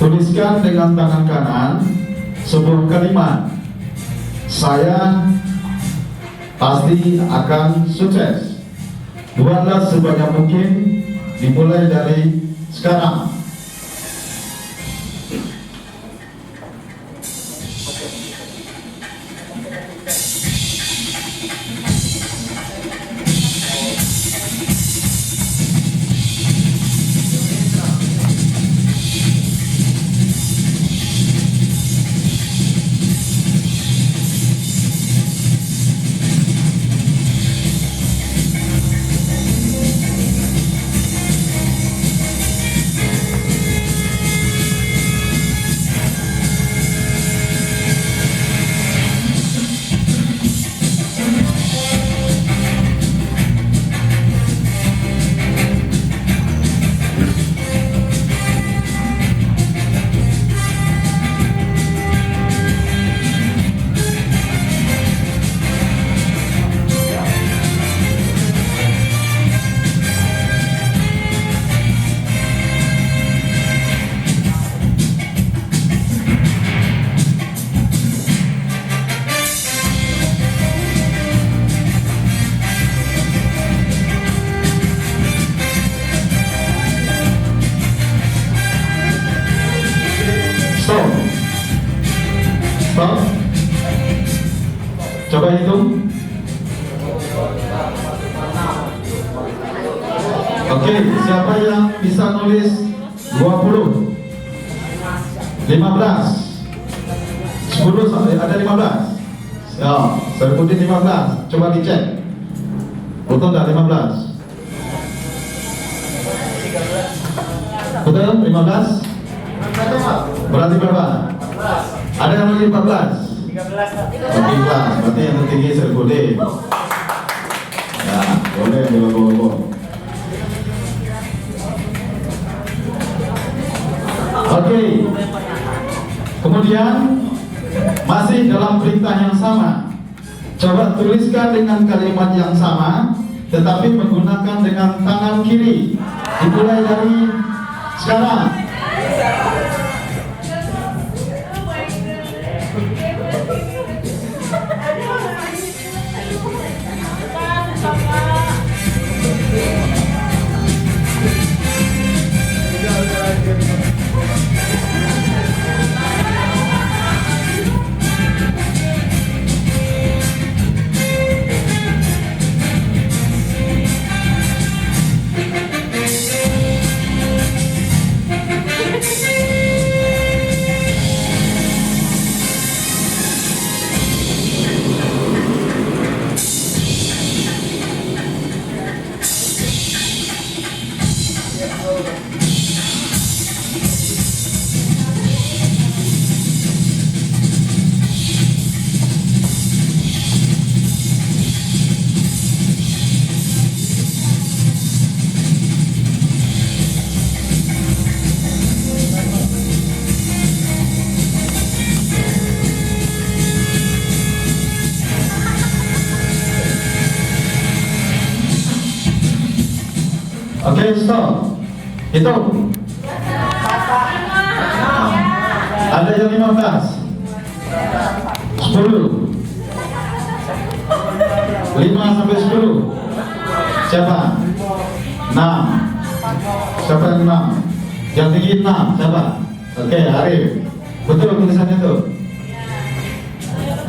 tuliskan dengan tangan kanan sebuah kalimat, saya pasti akan sukses. Buatlah sebanyak mungkin, dimulai dari sekarang. Stop. Coba hitung. Oke, siapa yang bisa nulis 20? 15. 10 sampai ada 15. Ya, Saripudin 15. Coba dicek. Betul enggak 15? Betul 15? Berarti berapa? Ada yang nulis 14? 13. Berarti yang tertinggi Saripudin. Ya, boleh boleh. Oke. Kemudian masih dalam perintah yang sama. Coba tuliskan dengan kalimat yang sama, tetapi menggunakan dengan tangan kiri. Dimulai dari sekarang. Oke, stop. Hitung. Ada yang 15? 10? 5 sampai 10? Siapa? 6. Siapa yang 6? Yang tinggi 6, siapa? Oke, Arif. Betul tulisannya itu?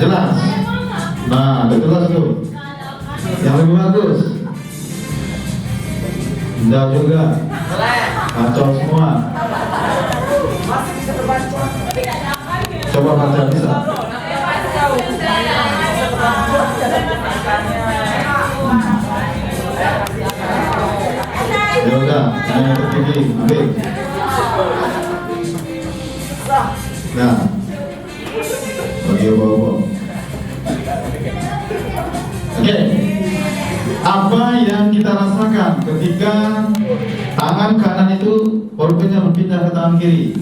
Jelas? Nah, udah jelas tuh. Yang lebih bagus? Enggak juga. Kacau semua. Coba baca bisa. Ya udah, yang tertinggi, ambil. Nah, bagi bawa. Oke. Apa yang kita rasakan ketika tangan kanan itu pulpennya berpindah ke tangan kiri?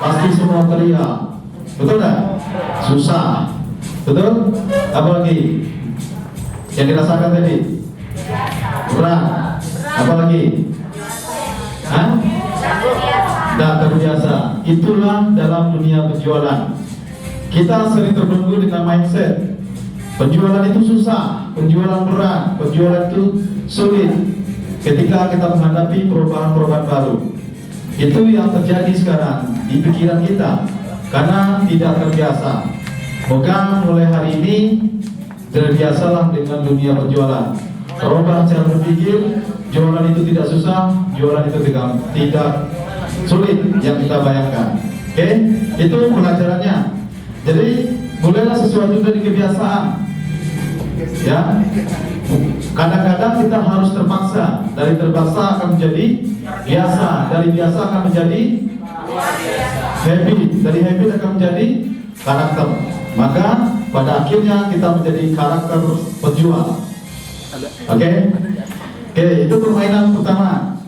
Pasti semua teriak, betul nggak? Susah, betul? Apa lagi yang dirasakan tadi? Berat. Apa lagi? Hah? dan terbiasa. Itulah dalam dunia penjualan. Kita sering terbelenggu dengan mindset penjualan itu susah, penjualan berat, penjualan itu sulit. Ketika kita menghadapi perubahan-perubahan baru, itu yang terjadi sekarang di pikiran kita karena tidak terbiasa. Maka mulai hari ini terbiasalah dengan dunia penjualan. Rubah cara berpikir, jualan itu tidak susah, jualan itu tidak sulit yang kita bayangkan. Oke, itu pelajarannya. Jadi mulailah sesuatu dari kebiasaan. Ya, kadang-kadang kita harus terpaksa. Dari terpaksa akan menjadi biasa, dari biasa akan menjadi habit, dari habit akan menjadi karakter. Maka pada akhirnya kita menjadi karakter penjual. Oke, itu permainan pertama.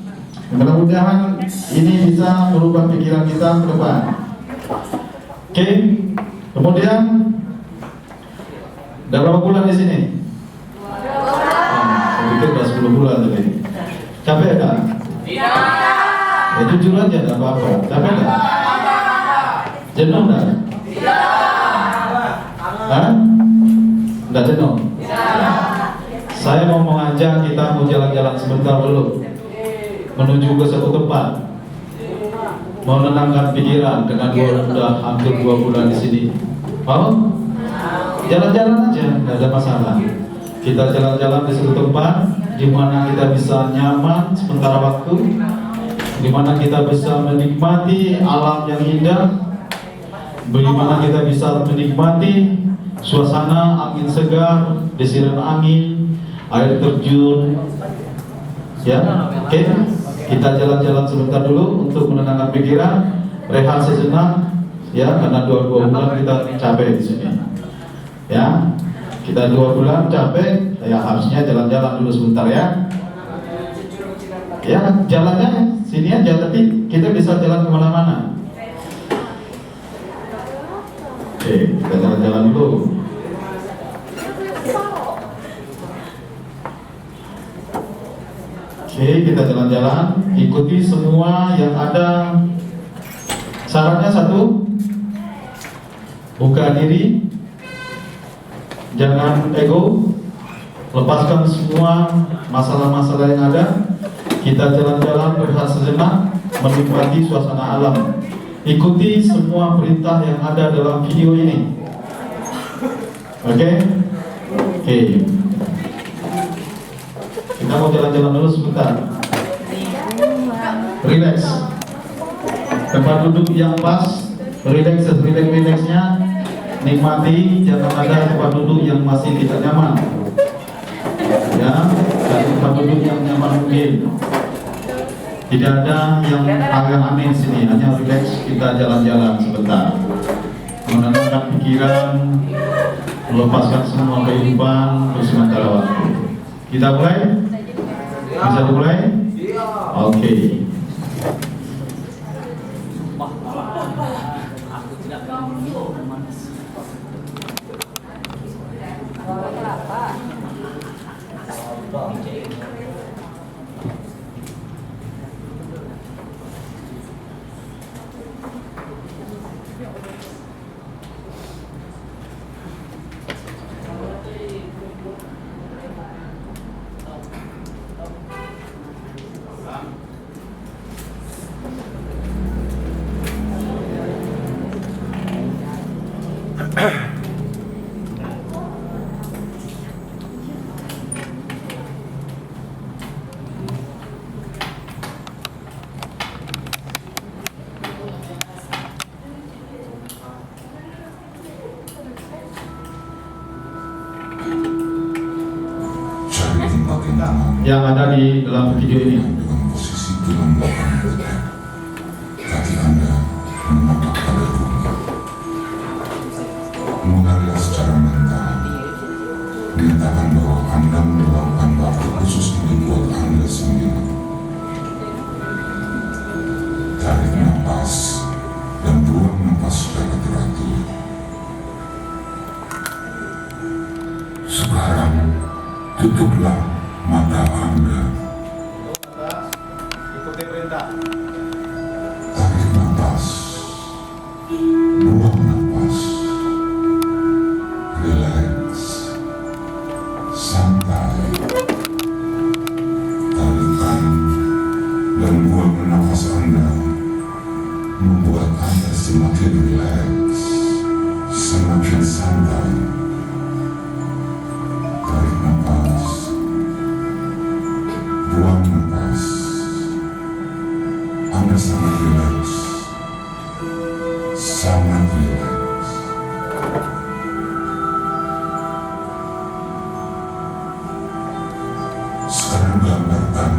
Mudah-mudahan ini bisa merubah pikiran kita ke depan. Oke, kemudian udah berapa bulan di sini? Saya pikir udah 10 bulan tadi. Capek enggak? Tidak. Ya jujur aja, enggak apa-apa. Capek enggak? Jenuh enggak? Hah? Enggak jenuh? Saya mau mengajak kita mau jalan-jalan sebentar dulu menuju ke satu tempat, mau menenangkan pikiran dengan sudah hampir 2 bulan di sini. Mau? Jalan-jalan aja, nggak ada masalah. Kita jalan-jalan di satu tempat di mana kita bisa nyaman sementara waktu, di mana kita bisa menikmati alam yang indah, di mana kita bisa menikmati suasana angin segar, desiran angin, air terjun, ya, oke. Kita jalan-jalan sebentar dulu untuk menenangkan pikiran, rehat sejenak, ya, karena 2 bulan kita capek di sini, ya. Kita 2 bulan capek, ya harusnya jalan-jalan dulu sebentar ya. Ya, jalannya sini aja, tapi kita bisa jalan kemana-mana. Oke, kita jalan-jalan dulu. Oke, kita jalan-jalan, ikuti semua yang ada. Syaratnya 1, buka diri, jangan ego, lepaskan semua masalah-masalah yang ada. Kita jalan-jalan berhak sejenak, menikmati suasana alam. Ikuti semua perintah yang ada dalam video ini. Oke? Oke. Kita mau jalan-jalan dulu sebentar. Relax. Tempat duduk yang pas, relax-relaxnya. Nikmati, jangan ada tempat duduk yang masih tidak nyaman. Ya, cari tempat duduk yang nyaman mungkin. Tidak ada yang agak aneh di sini, hanya relax. Kita jalan-jalan sebentar, menenangkan pikiran, melepaskan semua kehidupan untuk sementara waktu. Kita mulai? Bisa dimulai? Oke. Yang ada di dalam video ini. Dengan posisi tulang belakang bergerak, kaki Anda menatap pada bumi. Mengalir secara mental, dinyatakan bahwa Anda melakukan waktu khusus ini buat Anda sendiri. Tarik nafas dan buang nafas secara teratur. Sekarang tutuplah mata Anda. Ikuti perintah. Tarik nafas Anda membuat Anda semakin rileks, semakin santai. Tarik nafas, buang nafas. Anda sangat rileks, sangat rileks. Sekarang gambarkan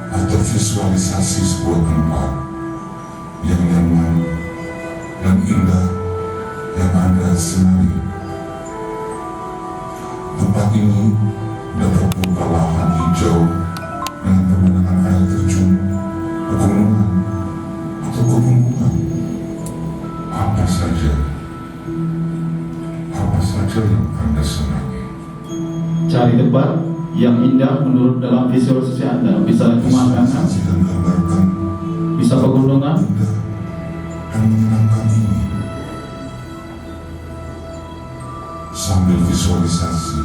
atau visualisasi sebuah tempat yang nyaman dan indah yang Anda senangi. Tempat ini dapat berupa lahan hijau dengan pemandangan air terjun, pegunungan, atau pegunungan. Apa saja yang Anda senangi. Cari tempat yang indah menurut dalam visualisasi Anda. Bisa pemandangan, Visualisasi dan gambarkan bisa pegunungan, indah dan menyenangkan ini. Sambil visualisasi,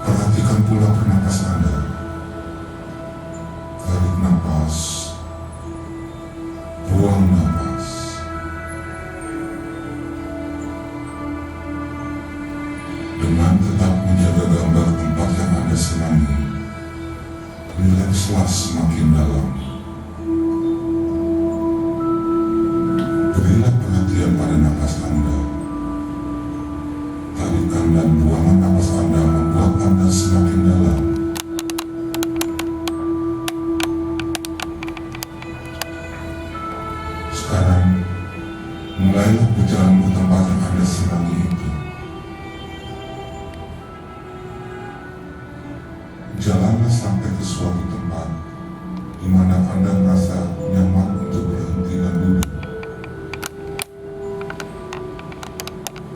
perhatikan pula pernapas Anda. Tarik nafas, buang nafas. Dengan tetap menjaga gambar tempat yang Anda senangi, rilekslah semakin dalam. Berilah perhatian pada nafas Anda. Tarikan dan buangan nafas Anda membuat Anda semakin dalam. Sekarang, mulailah berjalan ke tempat yang Anda senangi itu. Jalanlah sampai ke suatu tempat di mana Anda merasa nyaman untuk berhenti dan duduk.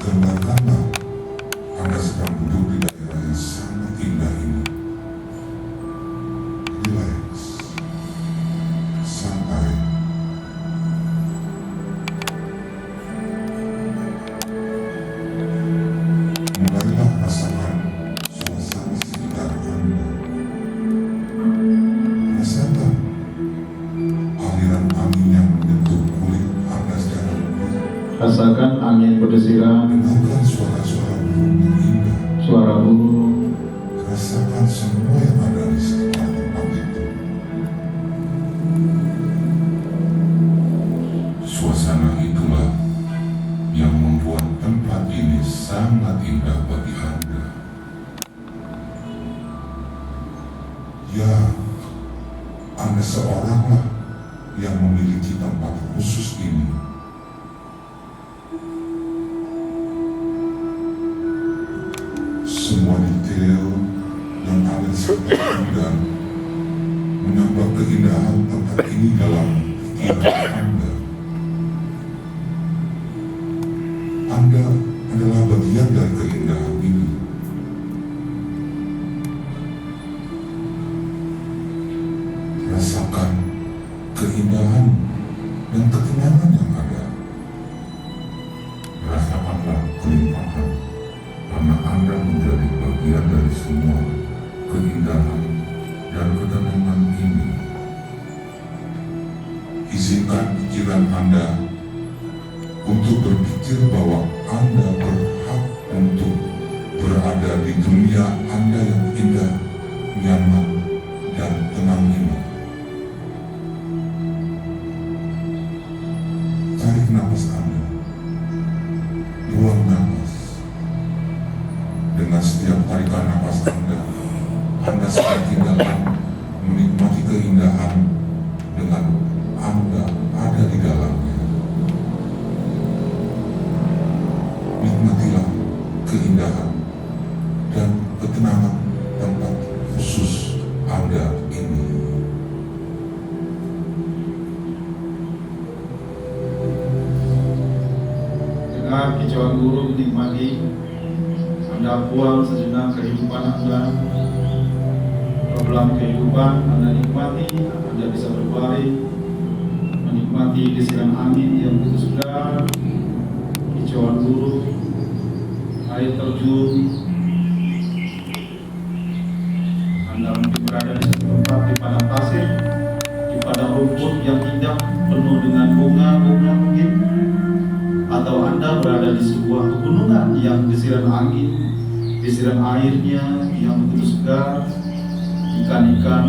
Gambarkanlah Anda sedang duduk di daerah yang sangat indah ini. Rileks, santai. Mulailah rasakan suasana sekitar Anda. Rasakan aliran angin yang menyentuh kulit Anda secara lembut. rasakan angin berdesiran, Dengarkan suara-suara burung yang indah. suara burung, Rasakan semua yang ada di sekitar tempat itu. Suasana itulah yang membuat tempat ini sangat indah bagi Anda. Ya, Anda seoranglah yang memiliki tempat khusus ini. Semua detail yang ada di sekitar Anda menambah keindahan tempat ini dalam pikiran Anda. Anda adalah bagian dari keindahan ini. Rasakan keindahan dan ketenangan yang ada. Rasakanlah kelimpahan, karena Anda menjadi bagian dari semua keindahan dan ketenangan ini. Izinkan pikiran Anda untuk berpikir bahwa Anda berhak untuk berada di dunia Anda yang indah, nyaman, dan tenang ini. Tarik nafas Anda, buang nafas. Dengan setiap tarikan nafas Anda semakin dalam menikmati keindahan dengan Anda ada di dalamnya. Nikmatilah keindahan dan ketenangan tempat khusus Anda ini. dengan kicauan burung menikmati. Anda buang sejenak kehidupan Anda, problem kehidupan Anda nikmati. Anda bisa berbaring, menikmati desiran angin yang begitu segar, kicauan burung, air terjun. Anda mungkin berada di tempat di padang pasir, di rumput yang indah penuh dengan bunga-bunga mungkin, atau Anda berada di sebuah pegunungan yang desiran angin, desiran airnya yang begitu segar, ikan-ikan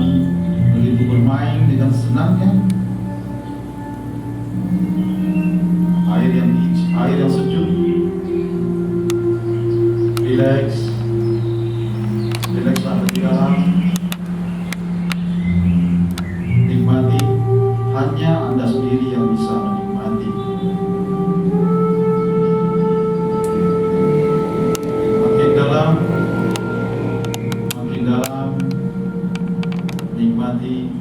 begitu bermain dengan senangnya, air yang sejuk. Relax lebih dalam, nikmati. Hanya Anda sendiri yang bisa menikmati. Makin dalam, nikmati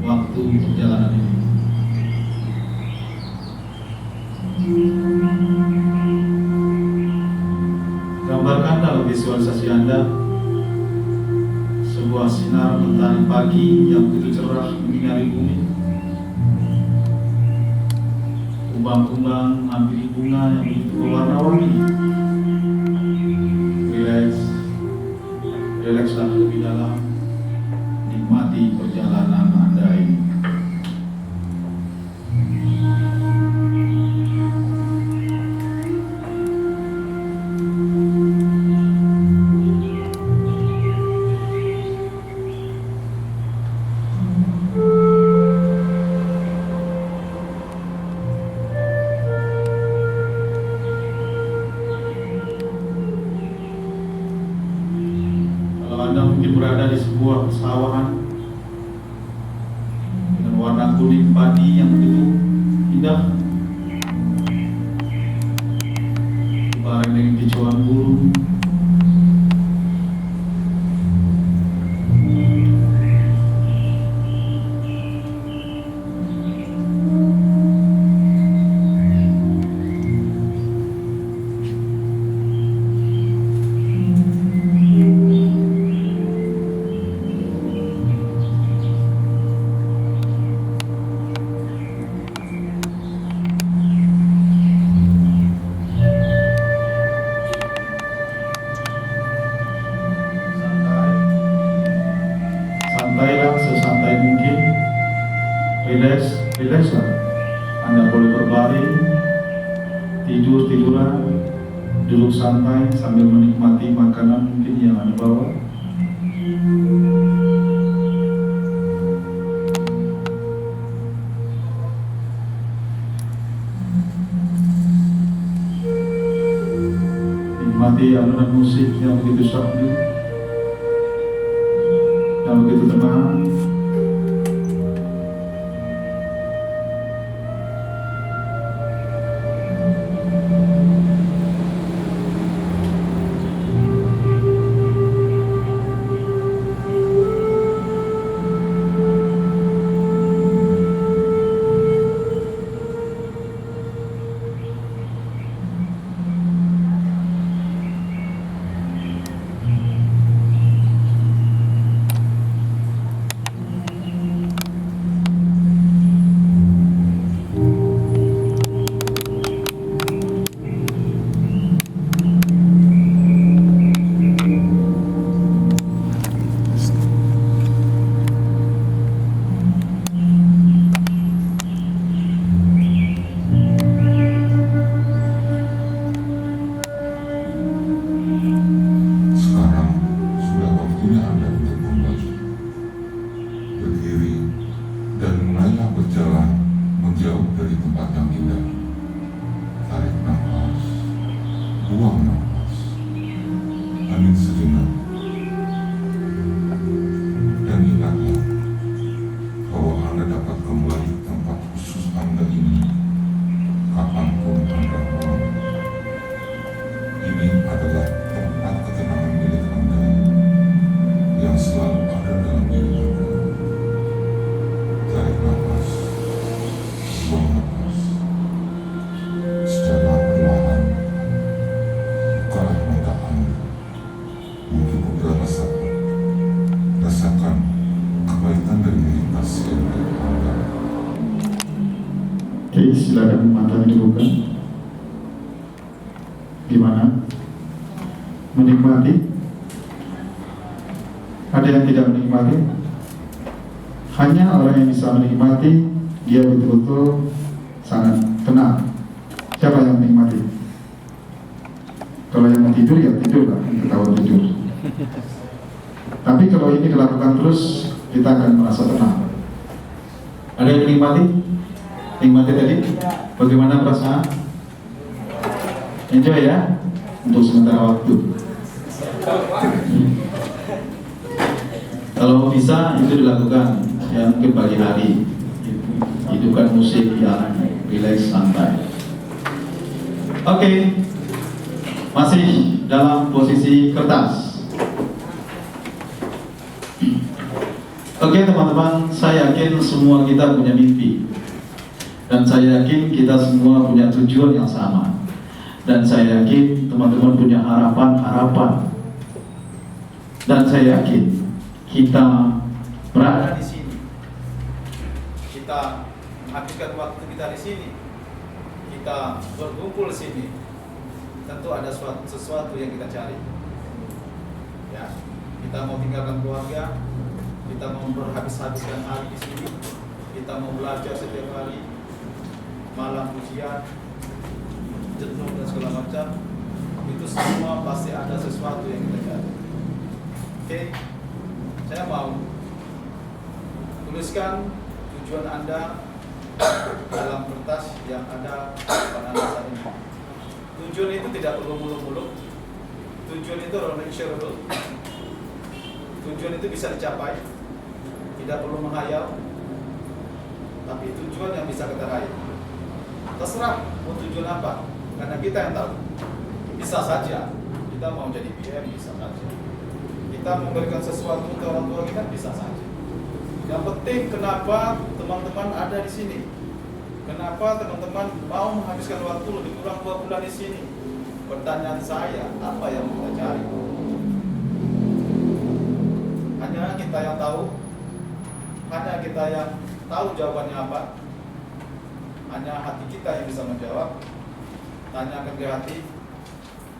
waktu perjalanan ini. Gambarkan dalam visualisasi Anda sebuah sinar matahari pagi yang begitu cerah menyinari bumi. Kumbang-kumbang hampiri bunga yang begitu berwarna-warni. Relaxlah lebih dalam, nikmati perjalanan Anda ini. Anda mungkin berada di sebuah persawahan dengan warna kuning padi yang begitu indah, bareng dengan kicauan burung. Santailah sesantai mungkin, relaxlah. Anda boleh berbaring, tiduran, duduk santai sambil menikmati makanan mungkin yang Anda bawa. Nikmati alunan musik yang begitu syahdu dan begitu tenang. Buang nafas, angin sejenak, dan ingatlah bahwa Anda dapat kembali ke tempat khusus Anda ini kapanpun Anda mau. Ini adalah tempat ketenangan milik Anda yang selalu ada dalam diri Anda. Tarik nafas, buang nafas, secara perlahan. Bukalah mata Anda untuk beberapa saat. Rasakan kebaikan dari meditasi yang dari Anda. Oke, silakan matanya dibuka. Gimana? Menikmati? Ada yang tidak menikmati? Hanya orang yang bisa menikmati, dia betul-betul sangat tenang. Siapa yang menikmati? Kalau yang mau tidur ya tidur lah, ketahuan tidur. Tapi kalau ini dilakukan terus, kita akan merasa tenang. Ada yang menikmati? Nikmati tadi? Bagaimana perasaan? Enjoy ya? Untuk sementara waktu. Kalau bisa itu dilakukan ya, mungkin pagi hari. Hidupkan musik yang relax, santai. Oke. Masih dalam posisi kertas. Oke teman-teman, saya yakin semua kita punya mimpi. Dan saya yakin kita semua punya tujuan yang sama. Dan saya yakin teman-teman punya harapan-harapan. Dan saya yakin kita berada di sini. Kita menghabiskan waktu kita di sini. Kita berkumpul di sini. Tentu ada sesuatu yang kita cari. Ya, kita mau tinggalkan keluarga, kita mau berhabis-habiskan hari di sini, kita mau belajar setiap hari, malam ujian, jenuh dan segala macam. Itu semua pasti ada sesuatu yang kita cari. Oke, saya mau tuliskan tujuan Anda dalam kertas yang ada pada masa ini. Tujuan itu tidak perlu muluk-muluk. Tujuan itu reachable. Tujuan itu bisa dicapai. Tidak perlu menghayal. Tapi tujuan yang bisa kita raih. Terserah mau tujuan apa, karena kita yang tahu. Bisa saja kita mau jadi PM, bisa saja. Kita memberikan sesuatu untuk orang tua kita, bisa saja. Yang penting kenapa teman-teman ada di sini. Kenapa teman-teman mau menghabiskan waktu lebih kurang 2 bulan di sini? Pertanyaan saya, apa yang kita cari? Hanya kita yang tahu. Hanya kita yang tahu jawabannya apa. Hanya hati kita yang bisa menjawab. Tanyakan ke hati,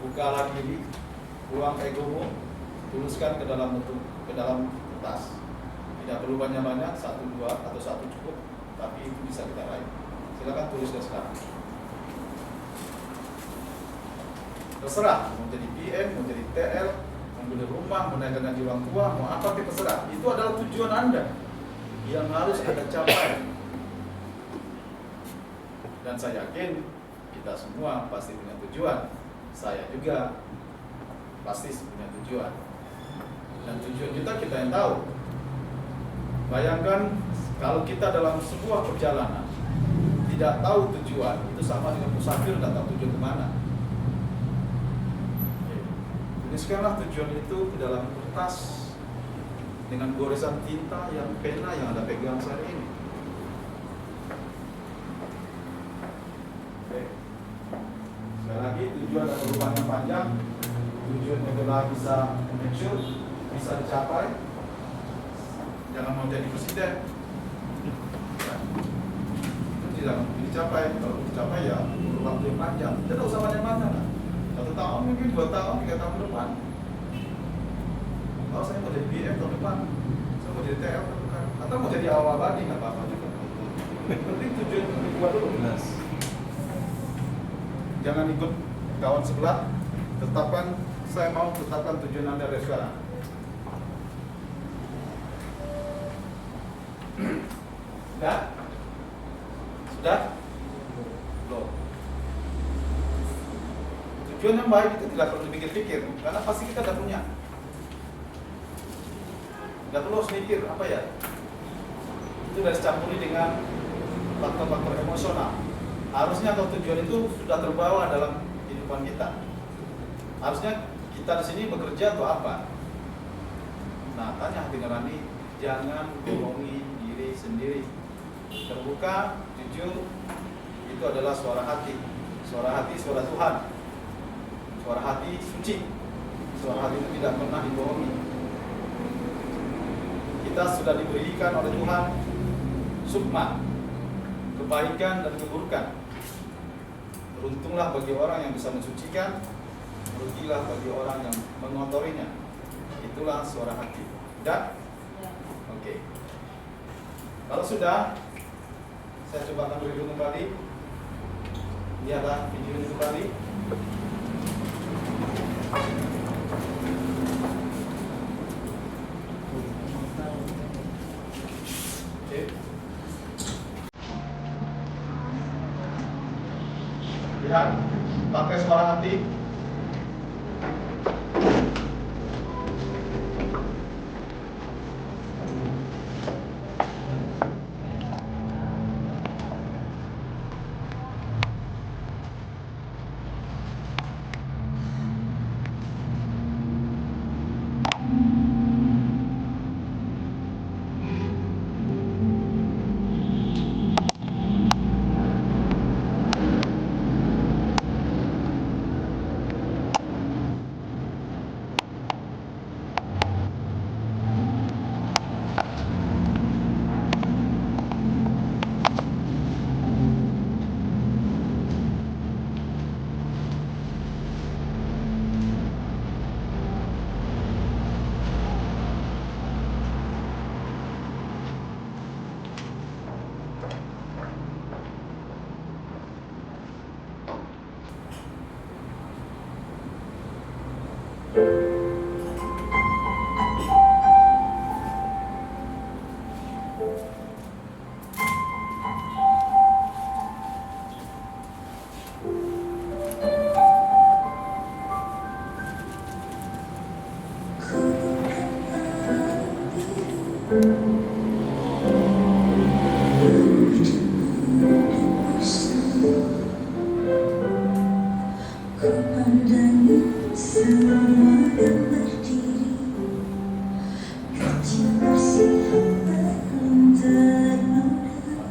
bukalah diri, buang egomu, tuliskan ke dalam kertas. Tidak perlu banyak-banyak, 1, 2 atau 1 cukup, tapi itu bisa kita raih. Silakan tuliskan sekarang. Terserah, mau jadi PM, mau jadi TL, mau beli rumah, mau naikkan gaji orang tua, mau apa kita terserah. Itu adalah tujuan Anda yang harus Anda capai. Dan saya yakin kita semua pasti punya tujuan. Saya juga pasti punya tujuan. Dan tujuan kita yang tahu. Bayangkan kalau kita dalam sebuah perjalanan tidak tahu tujuan, itu sama dengan musafir tidak tahu tujuan kemana. Tuliskanlah tujuan itu ke dalam kertas dengan goresan tinta yang pena yang Anda pegang saat ini. Oke. Sekali lagi, tujuan dan perubahan yang panjang, tujuan adalah bisa mature, bisa dicapai. Jangan mau jadi presiden. Tidak dicapai, kalau dicapai ya perlu waktu yang panjang. Tidak usah banyak-banyak lah. 1 tahun mungkin 2 tahun, 3 tahun ke depan. Kalau saya mau jadi BM tahun depan, saya mau jadi TL tahun depan, atau mau jadi awal abadi nggak apa-apa juga. Penting tujuan dibuat dulu. Jangan ikut kawan sebelah. Tetapkan, saya mau tetapkan tujuan Anda dari sekarang. Sudah? Sudah? Belum. Tujuan yang baik itu tidak perlu dipikir-pikir, karena pasti kita sudah punya. Tidak perlu harus mikir, apa ya? Itu sudah dicampuri dengan faktor-faktor emosional. Harusnya kalau tujuan itu sudah terbawa dalam kehidupan kita. Harusnya kita di sini bekerja atau apa? Nah, tanya hati nurani, jangan bohongi diri sendiri. Terbuka, jujur, itu adalah suara hati. Suara hati, suara Tuhan. Suara hati suci. Suara hati itu tidak pernah dibohongi. Kita sudah diberikan oleh Tuhan sukma, kebaikan dan keburukan. Beruntunglah bagi orang yang bisa mensucikan, rugilah bagi orang yang mengotorinya. Itulah suara hati. Dan oke. Kalau sudah, saya coba tampilkan dulu kembali. Lihatlah video ini kembali. Oke. Lihat, pakai suara hati.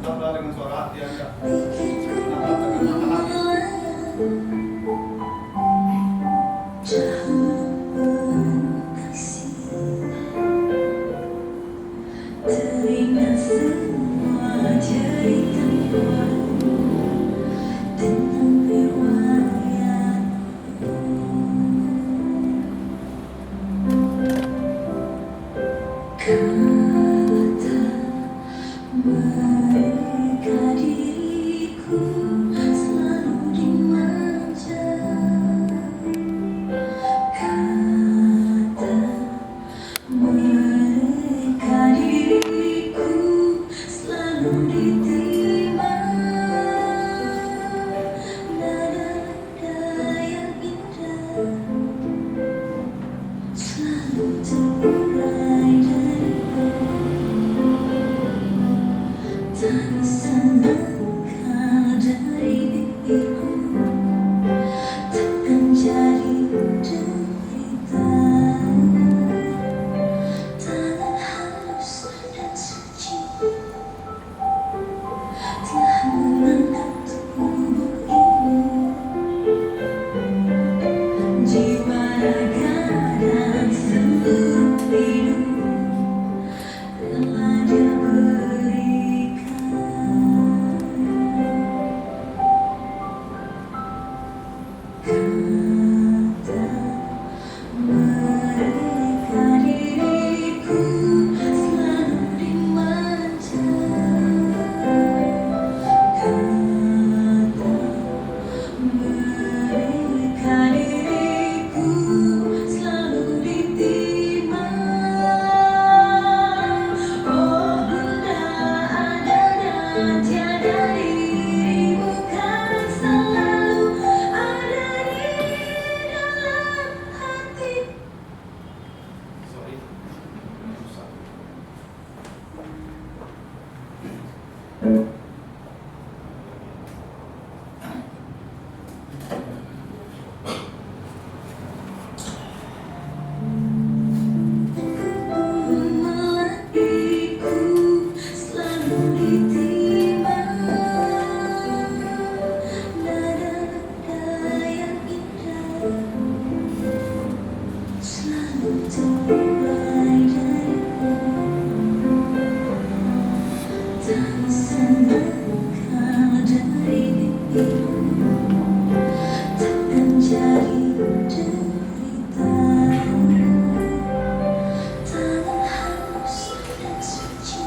Tambah dengan suara hati Anda. Teringat semua cerita dengan riwayat kata mereka diriku selalu dimanja. Kata mereka diriku selalu diterima. Nada-nada yang indah selalu terurai dariku. Tangisan engkau dari bibirku takkan jadi derita. Tangan halus dan suci telah mengangkat tubuh ini. Jiwa, raga, dan seluruh hidup telah Dia berikan. Kata mereka diriku selalu dimanja. Kata mereka diriku selalu diterima. Oh Bunda ada dan tiada dirimu kan selalu ada di dalam hati. Sorry. Susah. Melatiku selalu diterima. Nada-nada yang indah selalu terurai dariku. Tangisan engkau dari bibirku takkan jadi derita. Tangan halus dan suci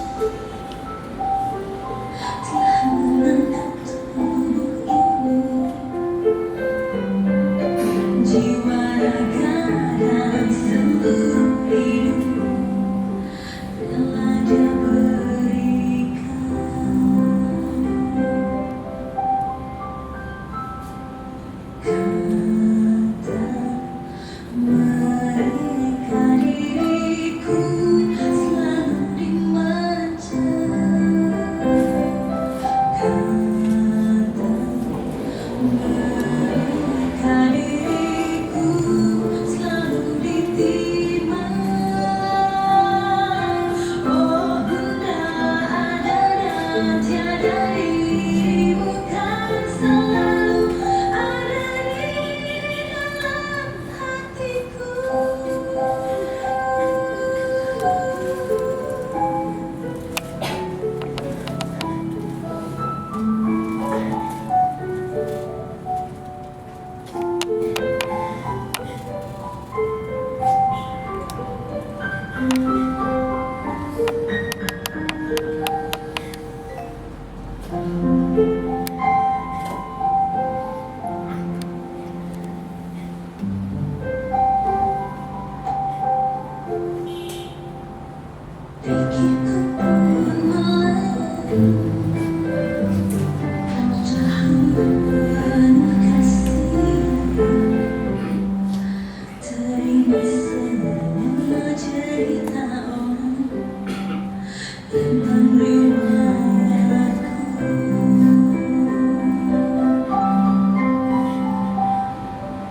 Pikiku pun melanda penuh kasih, teringat semua cerita orang tentang riwayatku.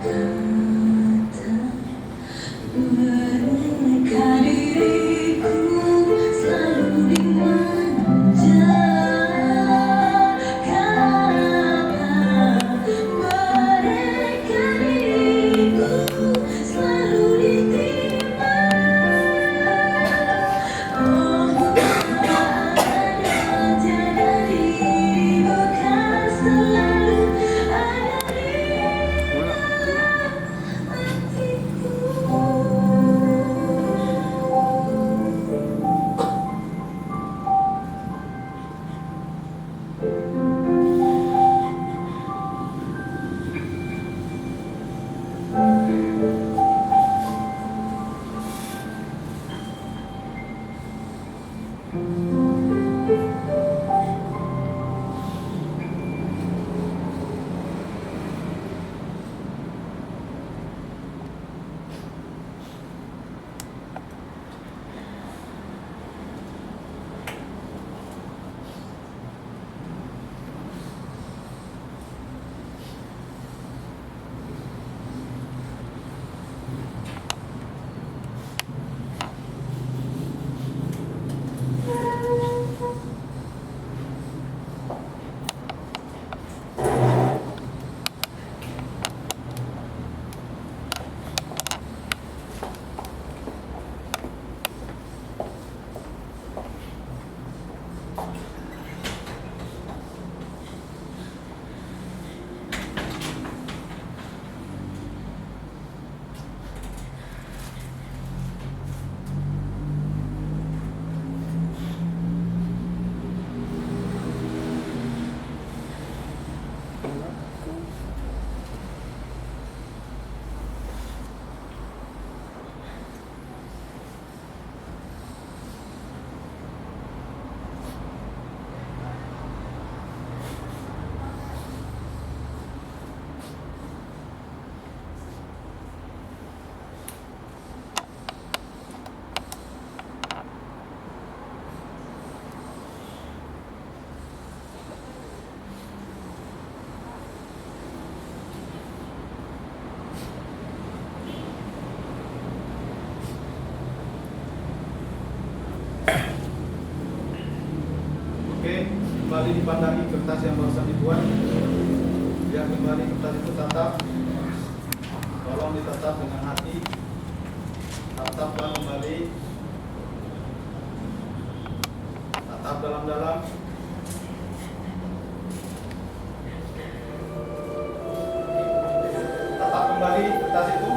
Kata mereka diriku selalu dimanja. Kembali dipandangi kertas yang barusan dibuat. Lihat kembali kertas itu tatap. Tolong ditatap dengan hati. Tatapkan kembali. Tatap dalam-dalam. Tatap kembali kertas itu.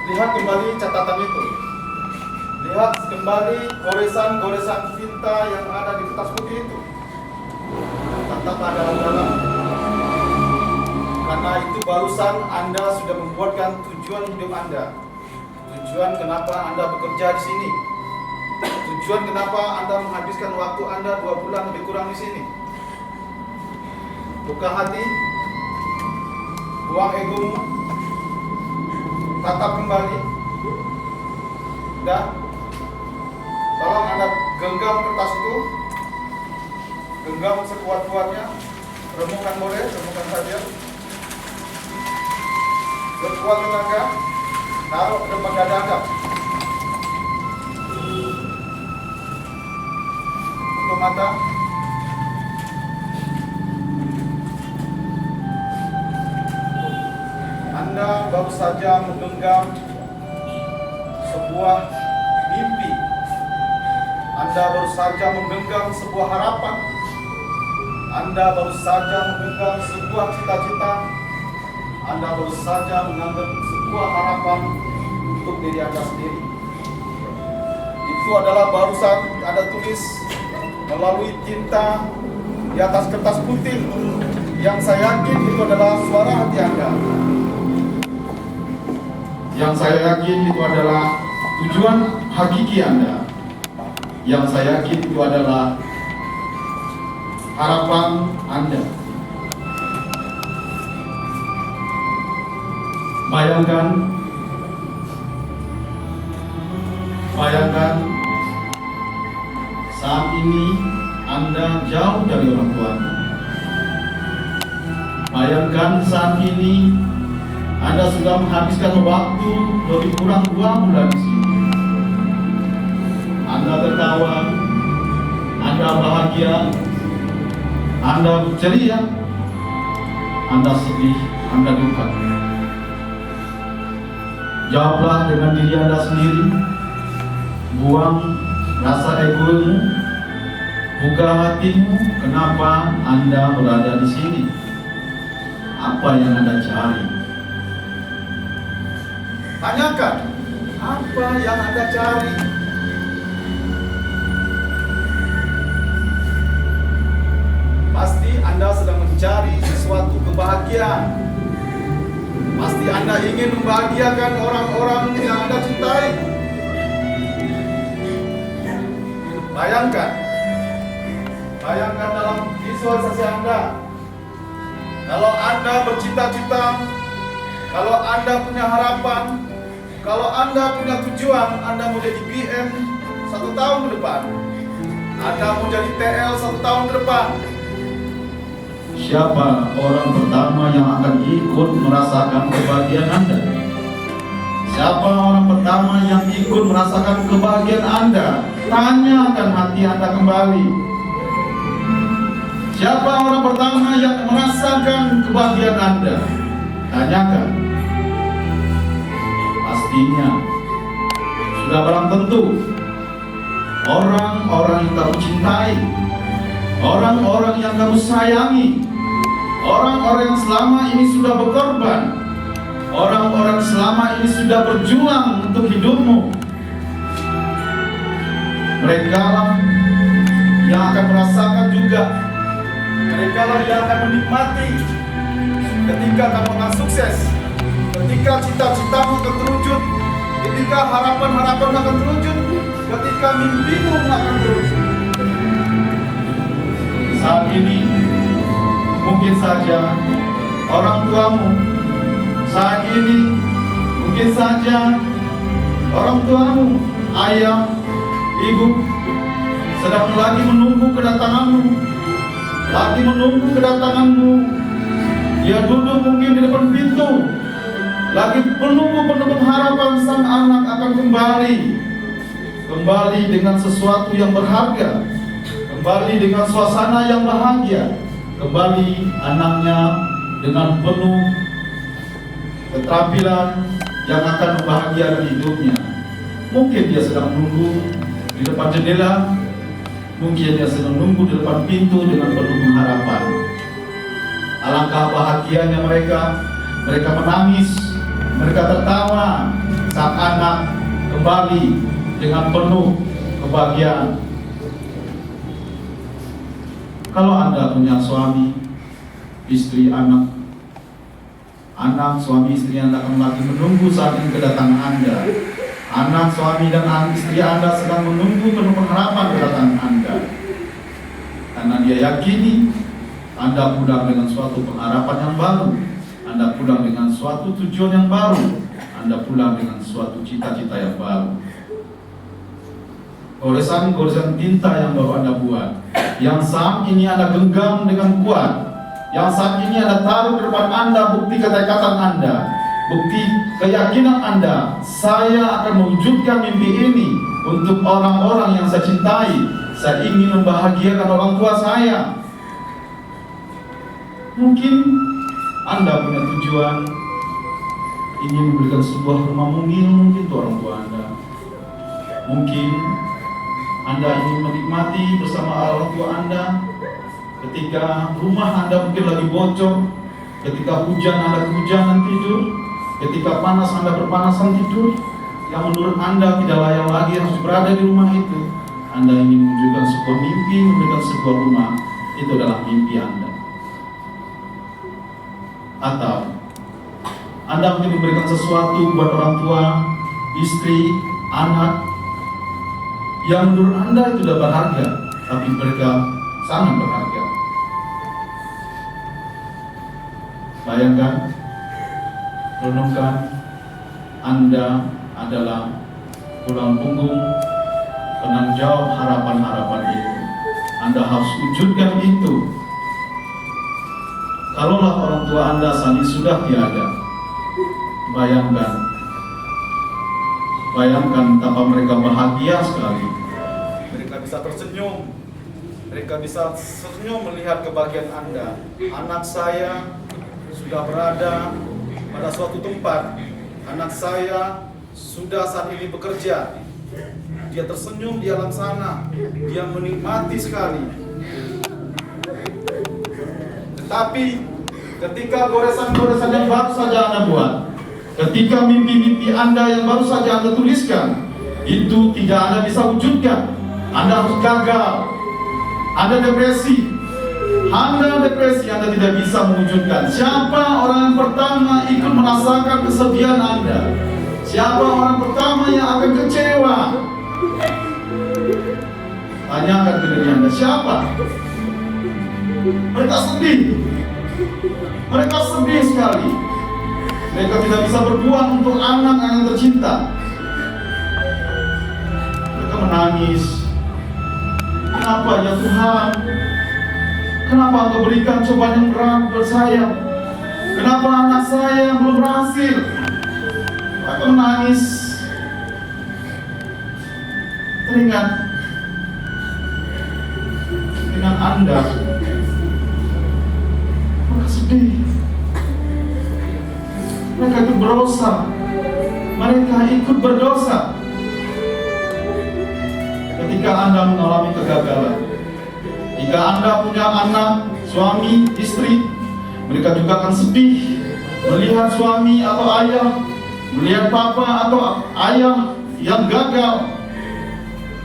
Lihat kembali catatan itu. Lihat kembali goresan-goresan tinta yang ada di kertas putih itu. Tataplah dalam-dalam. Karena itu barusan Anda sudah membuatkan tujuan hidup Anda. Tujuan kenapa Anda bekerja di sini. Tujuan kenapa Anda menghabiskan waktu Anda 2 bulan lebih kurang di sini. Buka hati. Buang egomu. Tatap kembali. Dan tolong Anda genggam kertas itu. Genggam sekuat-kuatnya. Remukkan boleh, remukkan saja. Sekuat tenaga. Taruh ke depan dada Anda. Tutup mata. Anda baru saja menggenggam sebuah mimpi. Anda baru saja menggenggam sebuah harapan. Anda baru saja menggenggam sebuah cita-cita. Anda baru saja mengambil sebuah harapan untuk diri Anda sendiri. Di itu adalah barusan Anda tulis melalui tinta di atas kertas putih yang saya yakin itu adalah suara hati Anda. Yang saya yakin itu adalah tujuan hakiki Anda. Yang saya yakin itu adalah harapan Anda. Bayangkan saat ini Anda jauh dari orang tua Anda. Bayangkan saat ini Anda sudah menghabiskan waktu lebih kurang 2 bulan di sini. Anda tertawa, Anda bahagia, Anda ceria, Anda sedih, Anda duka. Jawablah dengan diri Anda sendiri. Buang rasa egomu, buka hatimu. Kenapa Anda berada di sini? Apa yang Anda cari? Tanyakan, apa yang Anda cari? Pasti Anda sedang mencari sesuatu kebahagiaan. Pasti Anda ingin membahagiakan orang-orang yang Anda cintai. Bayangkan dalam visualisasi Anda, kalau Anda bercita-cita, kalau Anda punya harapan, kalau Anda punya tujuan, Anda mau jadi BM 1 tahun ke depan, Anda mau jadi TL 1 tahun ke depan. Siapa orang pertama yang akan ikut merasakan kebahagiaan Anda? Siapa orang pertama yang ikut merasakan kebahagiaan Anda? Tanyakan hati Anda kembali. Siapa orang pertama yang merasakan kebahagiaan Anda? Tanyakan. Pastinya sudah barang tentu orang-orang yang kamu cintai, orang-orang yang kamu sayangi, orang-orang yang selama ini sudah berkorban, orang-orang selama ini sudah berjuang untuk hidupmu. Mereka lah yang akan merasakan juga. Mereka lah yang akan menikmati ketika kamu akan sukses, ketika cita-citamu akan terwujud, ketika harapan-harapan akan terwujud, ketika mimpimu akan terwujud. Saat ini mungkin saja orang tuamu, saat ini mungkin saja orang tuamu, ayah, ibu sedang lagi menunggu kedatanganmu, lagi menunggu kedatanganmu. Dia duduk mungkin di depan pintu, lagi menunggu penuh harapan sang anak akan kembali dengan sesuatu yang berharga, kembali dengan suasana yang bahagia, kembali anaknya dengan penuh keterampilan yang akan membahagiakan hidupnya. Mungkin dia sedang menunggu di depan jendela, mungkin dia sedang menunggu di depan pintu dengan penuh harapan. Alangkah bahagianya mereka menangis, mereka tertawa saat anak kembali dengan penuh kebahagiaan. Kalau Anda punya suami, istri, anak, suami, istri Anda akan lagi menunggu saat ini kedatangan Anda. Anak, suami, dan istri Anda sedang menunggu penuh pengharapan kedatangan Anda. Karena dia yakini Anda pulang dengan suatu pengharapan yang baru, Anda pulang dengan suatu tujuan yang baru, Anda pulang dengan suatu cita-cita yang baru. Goresan-goresan tinta yang baru Anda buat, yang saat ini Anda genggam dengan kuat, yang saat ini Anda taruh di depan Anda, bukti ketekatan Anda, bukti keyakinan Anda. Saya akan mewujudkan mimpi ini untuk orang-orang yang saya cintai. Saya ingin membahagiakan orang tua saya. Mungkin Anda punya tujuan ingin memberikan sebuah rumah mungil mungkin untuk orang tua Anda. Mungkin Anda ingin menikmati bersama orang tua Anda ketika rumah Anda mungkin lagi bocor, ketika hujan Anda kehujanan tidur, ketika panas Anda berpanasan tidur. yang menurut Anda tidak layak lagi harus berada di rumah itu. Anda ingin menunjukkan sebuah mimpi, memberikan sebuah rumah, itu adalah mimpi Anda. Atau Anda mungkin memberikan sesuatu buat orang tua, istri, anak yang menurut Anda itu tidak berharga, tapi mereka sangat berharga. Bayangkan, renungkan, Anda adalah tulang punggung penanggung jawab harapan-harapan itu. Anda harus wujudkan itu. Kalaulah orang tua Anda saat ini sudah tiada, bayangkan betapa mereka bahagia sekali. Mereka bisa tersenyum, mereka bisa senyum melihat kebahagiaan Anda. Anak saya sudah berada pada suatu tempat. Anak saya sudah saat ini bekerja. Dia tersenyum di alam sana. Dia menikmati sekali. Tetapi ketika goresan-goresan yang baru saja Anda buat, ketika mimpi-mimpi Anda yang baru saja Anda tuliskan, itu tidak Anda bisa wujudkan. Anda harus gagal. Anda depresi. Anda tidak bisa mewujudkan. Siapa orang yang pertama ikut merasakan kesedihan Anda? Siapa orang pertama yang akan kecewa? Tanyakan ke diri Anda, siapa? Mereka sedih. Mereka sedih sekali. Mereka tidak bisa berbuat untuk anak yang tercinta. Mereka menangis. Kenapa ya Tuhan? Kenapa Engkau berikan cobaan yang berat buat saya? Kenapa anak saya belum berhasil? Mereka menangis. Teringat dengan Anda. Mereka sedih. Mereka ikut berdosa. Mereka ikut berdosa. Ketika Anda mengalami kegagalan, jika Anda punya anak, suami, istri, mereka juga akan sedih melihat suami atau ayah, melihat papa atau ayah yang gagal,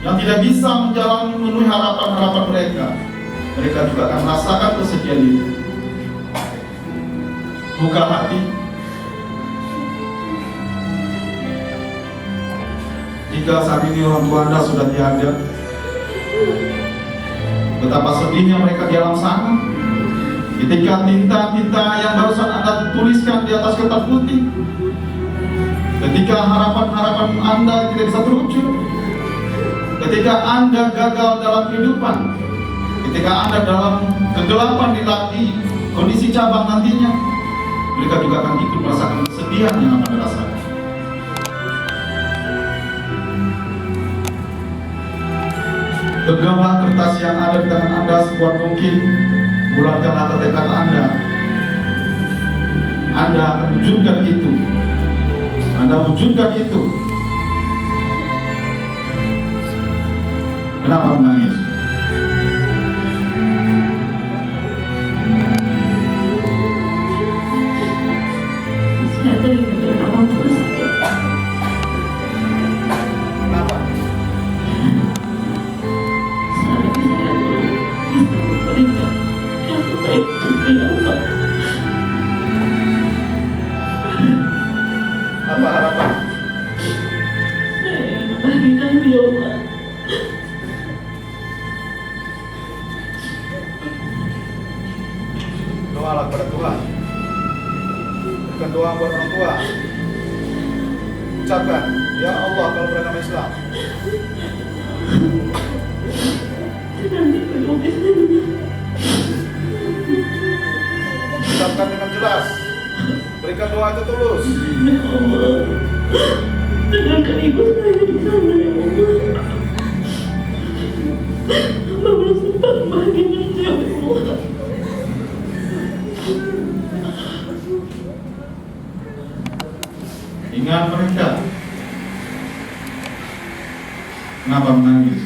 yang tidak bisa menjalani memenuhi harapan-harapan mereka. Mereka juga akan merasakan kesedihan itu. Buka hati. Jika saat ini orang tua Anda sudah tiada, betapa sedihnya mereka di alam sana. Ketika tinta-tinta yang barusan Anda tuliskan di atas kertas putih, ketika harapan-harapan Anda tidak bisa terwujud, ketika Anda gagal dalam kehidupan, ketika Anda dalam kegelapan di kondisi cabang nantinya, mereka juga akan ikut merasakan kesedihan yang Anda rasakan. Genggamlah kertas yang ada di tangan Anda sekuat mungkin. Bulatkanlah tekad Anda. Anda akan wujudkan itu. Anda wujudkan itu. Kenapa menangis? Saya teringat orang tua saya. Kenapa? Apa harapan? Bagikan biola. Doalah kepada Tuhan. Bukan doa buat orang tua. Ucapkan, ya Allah kalau beragama Islam. Ucapkan dengan jelas. Berikan doa itu tulus. Ya Allah, dengarkan ibu saya di sana ya Allah. Hamba belum sempat membahagiakan ya Allah. Ingat mereka. Kenapa menangis?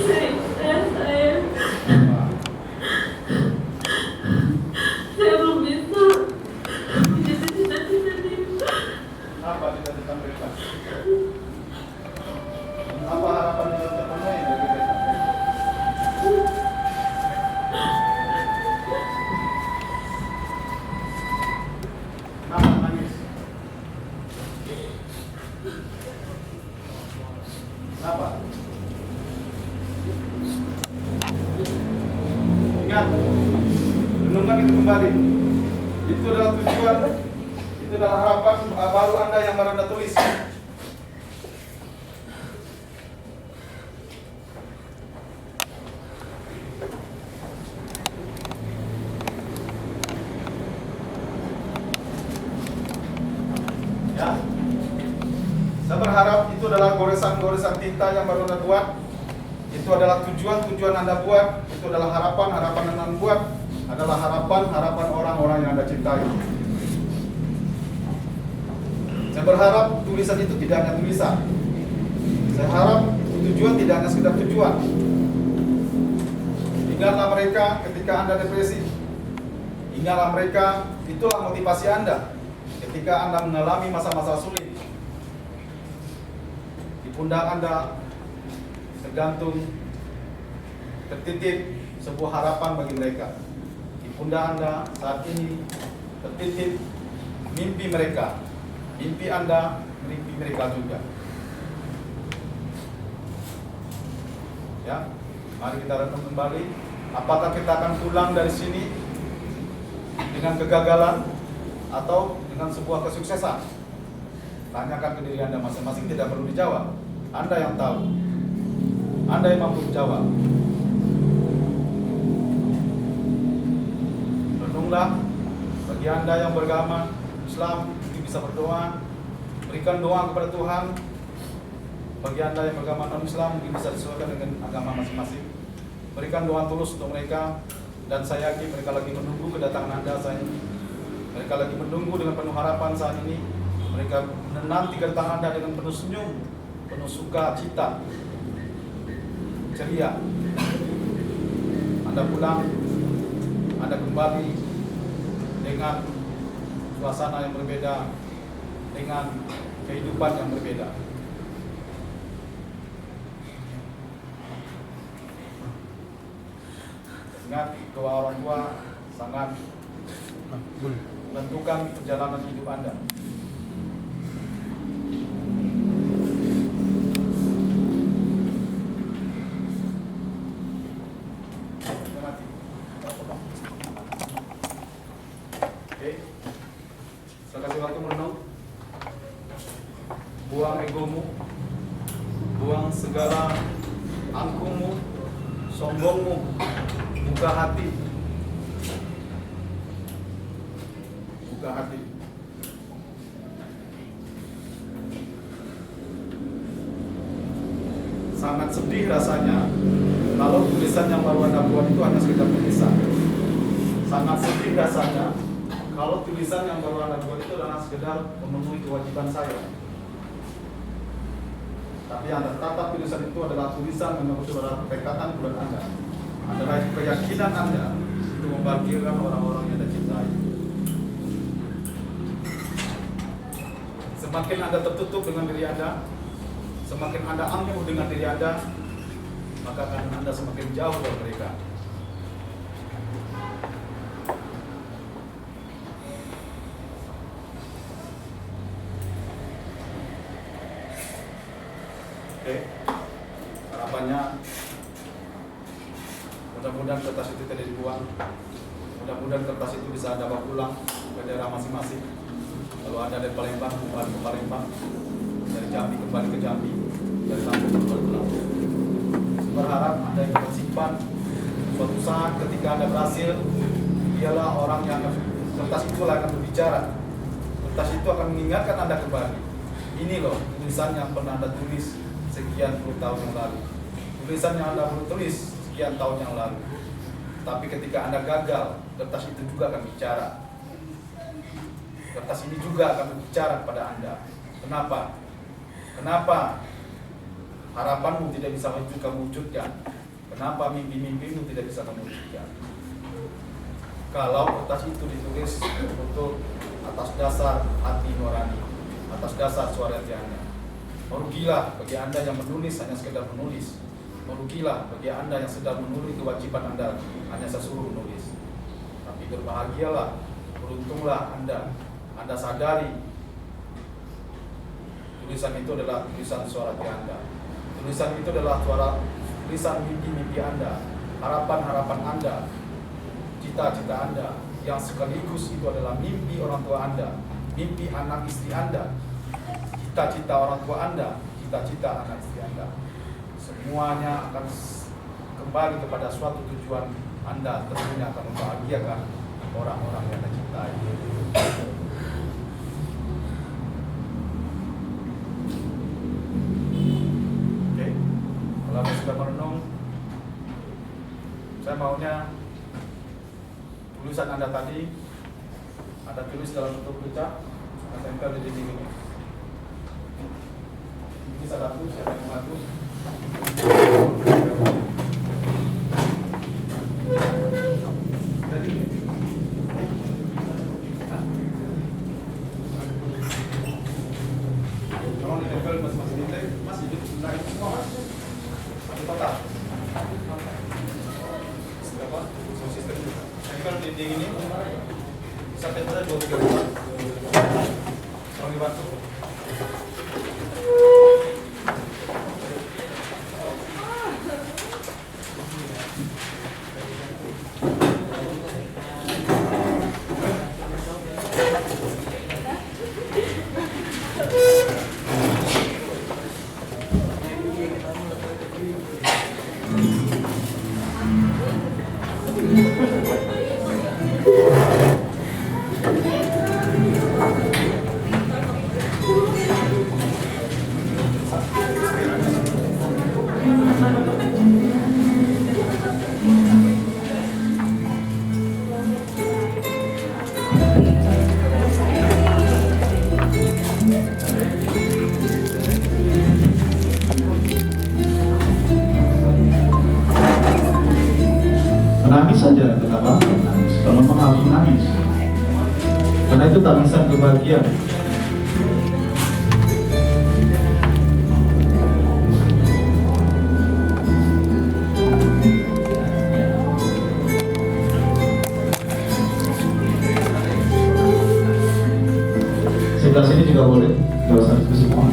Saya ulang itu kembali. Itu adalah tujuan, itu adalah harapan baru Anda yang baru Anda tulis. Ya, saya berharap itu adalah goresan-goresan tinta yang baru Anda buat. Itu adalah tujuan-tujuan Anda buat. Itu adalah harapan-harapan Anda buat. Adalah harapan-harapan orang-orang yang Anda cintai. Saya berharap tulisan itu tidak hanya tulisan. Saya harap tujuan tidak hanya sekedar tujuan. Ingatlah mereka ketika Anda depresi. Ingatlah mereka, itulah motivasi Anda ketika Anda mengalami masa-masa sulit. Di pundak Anda tergantung, tertitip sebuah harapan bagi mereka. Di pundak Anda saat ini tertitip mimpi mereka. Mimpi Anda, mimpi mereka juga. Ya, mari kita renung kembali. Apakah kita akan pulang dari sini dengan kegagalan atau dengan sebuah kesuksesan? Tanyakan ke diri Anda masing-masing, tidak perlu dijawab. Anda yang tahu. Anda yang mampu menjawab. Renunglah. Bagi Anda yang beragama Islam, bisa berdoa, berikan doa kepada Tuhan. Bagi Anda yang beragama non-Islam, mungkin bisa disesuaikan dengan agama masing-masing. Berikan doa tulus untuk mereka, dan saya yakin mereka lagi menunggu kedatangan Anda saat ini. Mereka lagi menunggu dengan penuh harapan saat ini. Mereka menanti kedatangan Anda dengan penuh senyum, penuh sukacita, ceria. Anda pulang, Anda kembali dengan suasana yang berbeda, dengan kehidupan yang berbeda. Ingat, doa orang tua sangat menentukan perjalanan hidup Anda. Oke, saya kasih waktu merenung. Buang egomu, buang segala angkuhmu, sombongmu, buka hati, buka hati. Sangat sedih rasanya kalau tulisan yang baru Anda buat itu hanya sekedar tulisan. Sangat sedih rasanya kalau tulisan yang baru Anda buat itu adalah sekedar memenuhi kewajiban saya. Tapi Anda tatap tulisan itu adalah tulisan yang adalah tekatan bulan Anda. Adalah keyakinan Anda untuk membahagiakan orang-orang yang Anda cintai. Semakin Anda tertutup dengan diri Anda, semakin Anda angkuh dengan diri Anda, maka akan Anda semakin jauh dari mereka. Oke, harapannya mudah-mudahan kertas itu tidak dibuang. Mudah-mudahan kertas itu bisa Anda bawa pulang ke daerah masing-masing. Kalau Anda dari Palembang, kembali ke Palembang. Dari Jambi kembali ke Jambi. Dari Lampung kembali ke Lampung. Berharap Anda yang bersimpan. Suatu saat ketika Anda berhasil, dialah orang yang kertas itu akan berbicara. Kertas itu akan mengingatkan Anda kembali. Ini loh tulisan yang pernah Anda tulis sekian puluh tahun yang lalu. Tulisan yang Anda tulis sekian tahun yang lalu. Tapi ketika Anda gagal, kertas itu juga akan bicara. Kertas ini juga akan berbicara kepada Anda. Kenapa? Kenapa harapanmu tidak bisa kamu wujudkan? Kenapa mimpi-mimpimu tidak bisa kamu wujudkan? Kalau kertas itu ditulis untuk atas dasar hati nurani, atas dasar suara hati Anda. Merugilah bagi Anda yang menulis hanya sekedar menulis. Merugilah bagi Anda yang sedang menulis kewajiban Anda hanya sesuruh menulis. Tapi berbahagialah, beruntunglah Anda sadari tulisan itu adalah tulisan suara hati Anda. Tulisan itu adalah tulisan mimpi-mimpi Anda, harapan-harapan Anda, cita-cita Anda, yang sekaligus itu adalah mimpi orang tua Anda, mimpi anak istri Anda, cita-cita orang tua Anda, cita-cita anak istri Anda. Semuanya akan kembali kepada suatu tujuan Anda, tentunya akan membahagiakan orang-orang yang Anda cintai. Oke, kalau Anda sudah merenung, saya maunya tulisan Anda tadi Anda tulis dalam bentuk berita, Anda tempel di dinding ini. Ini salah satu, siapa yang membantu? Tolong ditempel masing-masing titik, Mas, hidup naik semua, Mas. Satu kotak. Berapa? Sistem. Tempel di dinding ini, sampai pada 2-3 bulan. Tolong dibantu. Menangis saja, kenapa? Menangis. Kalau memang harus menangis, karena itu tangisan kebahagiaan. Sebelah sini juga boleh, gak usah diskusi semua.